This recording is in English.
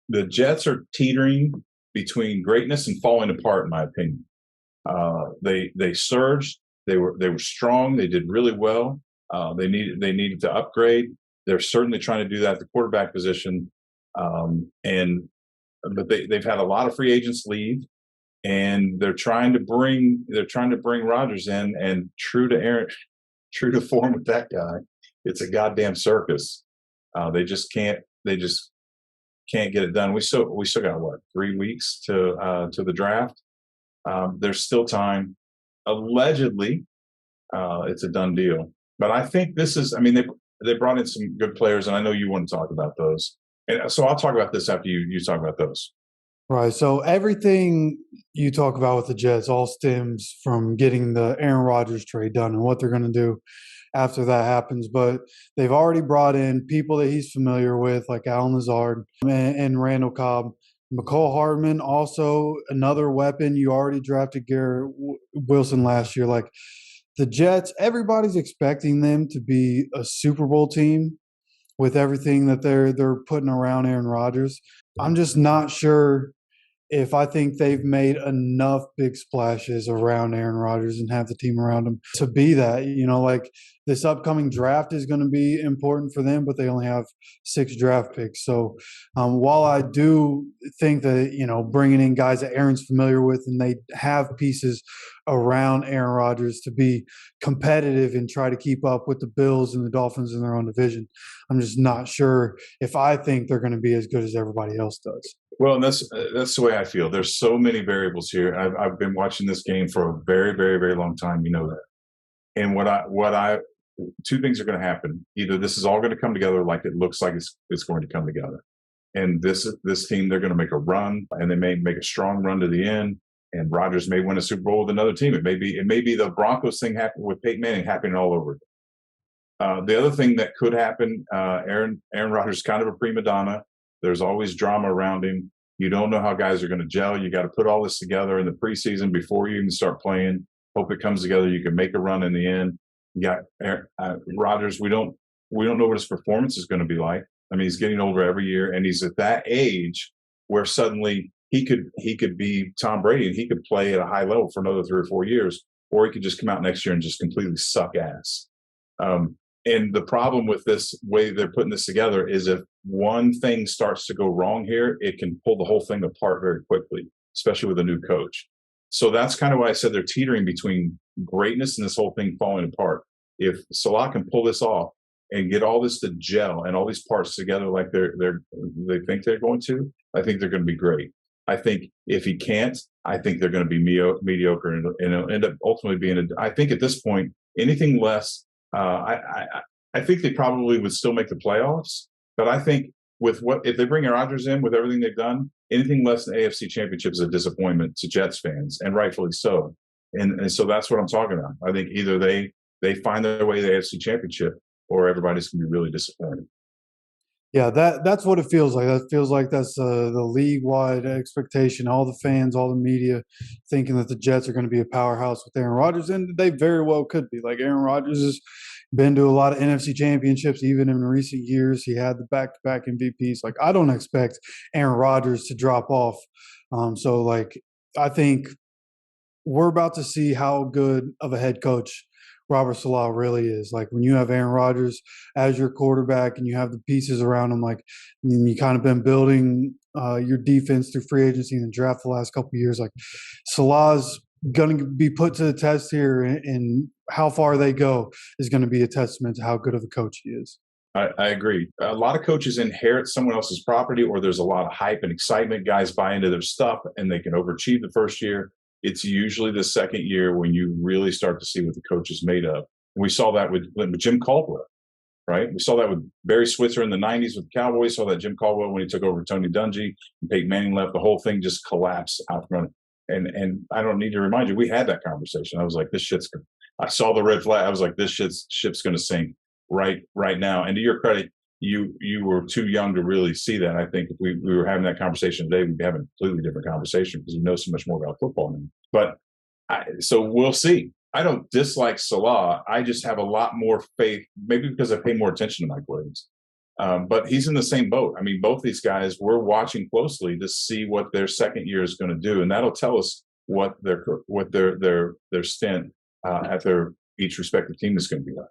The Jets are teetering between greatness and falling apart, in my opinion. They surged. They were strong. They did really well. They needed to upgrade. They're certainly trying to do that at the quarterback position. And but they've had a lot of free agents leave, and they're trying to bring Rodgers in. And true to form with that guy, it's a goddamn circus. They just can't. They just can't get it done. We still got what, 3 weeks to the draft. There's still time. Allegedly, it's a done deal. But I think this is. I mean, they brought in some good players, and I know you want to talk about those. And so I'll talk about this after you talk about those. Right. So everything you talk about with the Jets all stems from getting the Aaron Rodgers trade done and what they're going to do after that happens. But they've already brought in people that he's familiar with, like Alan Lazard and Randall Cobb. McCole Hardman, also another weapon. You already drafted Garrett Wilson last year. Like the Jets, everybody's expecting them to be a Super Bowl team with everything that they're putting around Aaron Rodgers. I'm just not sure if I think they've made enough big splashes around Aaron Rodgers and have the team around him to be that. Like this upcoming draft is going to be important for them, but they only have 6 draft picks. So while I do think that, bringing in guys that Aaron's familiar with and they have pieces around Aaron Rodgers to be competitive and try to keep up with the Bills and the Dolphins in their own division, I'm just not sure if I think they're going to be as good as everybody else does. Well, and that's the way I feel. There's so many variables here. I've been watching this game for a very, very, very long time. You know that. And two things are going to happen. Either this is all going to come together like it looks like it's going to come together, and this team, they're going to make a run, and they may make a strong run to the end. And Rodgers may win a Super Bowl with another team. It may be the Broncos thing happen with Peyton Manning happening all over again. The other thing that could happen, Aaron Rodgers is kind of a prima donna. There's always drama around him. You don't know how guys are going to gel. You got to put all this together in the preseason before you even start playing. Hope it comes together. You can make a run in the end. You got Rodgers. We don't know what his performance is going to be like. I mean, he's getting older every year, and he's at that age where suddenly he could be Tom Brady and he could play at a high level for another 3 or 4 years, or he could just come out next year and just completely suck ass. And the problem with this way they're putting this together is if one thing starts to go wrong here, it can pull the whole thing apart very quickly, especially with a new coach. So that's kind of why I said they're teetering between greatness and this whole thing falling apart. If Saleh can pull this off and get all this to gel and all these parts together like they think they're going to, I think they're going to be great. I think if he can't, I think they're going to be mediocre and it'll end up ultimately being I think at this point, anything less. I think they probably would still make the playoffs, but I think if they bring Rodgers in with everything they've done, anything less than AFC Championship is a disappointment to Jets fans, and rightfully so. And so that's what I'm talking about. I think either they find their way to the AFC Championship, or everybody's going to be really disappointed. Yeah, that's what it feels like. That feels like that's the league-wide expectation. All the fans, all the media thinking that the Jets are going to be a powerhouse with Aaron Rodgers, and they very well could be. Like Aaron Rodgers has been to a lot of NFC championships, even in recent years. He had the back-to-back MVPs. Like I don't expect Aaron Rodgers to drop off. So like I think we're about to see how good of a head coach Robert Saleh really is. Like when you have Aaron Rodgers as your quarterback and you have the pieces around him, like and you kind of been building your defense through free agency and the draft the last couple of years, like Saleh's going to be put to the test here, and how far they go is going to be a testament to how good of a coach he is. I agree. A lot of coaches inherit someone else's property, or there's a lot of hype and excitement. Guys buy into their stuff and they can overachieve the first year. It's usually the second year when you really start to see what the coach is made of. And we saw that with Jim Caldwell, right? We saw that with Barry Switzer in the 90s with the Cowboys. Saw that Jim Caldwell when he took over Tony Dungy and Peyton Manning left. The whole thing just collapsed out front. And I don't need to remind you, we had that conversation. I was like, I saw the red flag. I was like, this ship's going to sink right now. And to your credit, you were too young to really see that. I think if we were having that conversation today, we'd be having a completely different conversation because you know so much more about football now. But so we'll see. I don't dislike Saleh. I just have a lot more faith, maybe because I pay more attention to Mike Williams. But he's in the same boat. I mean, both these guys, we're watching closely to see what their second year is going to do, and that'll tell us what their stint at their each respective team is going to be like.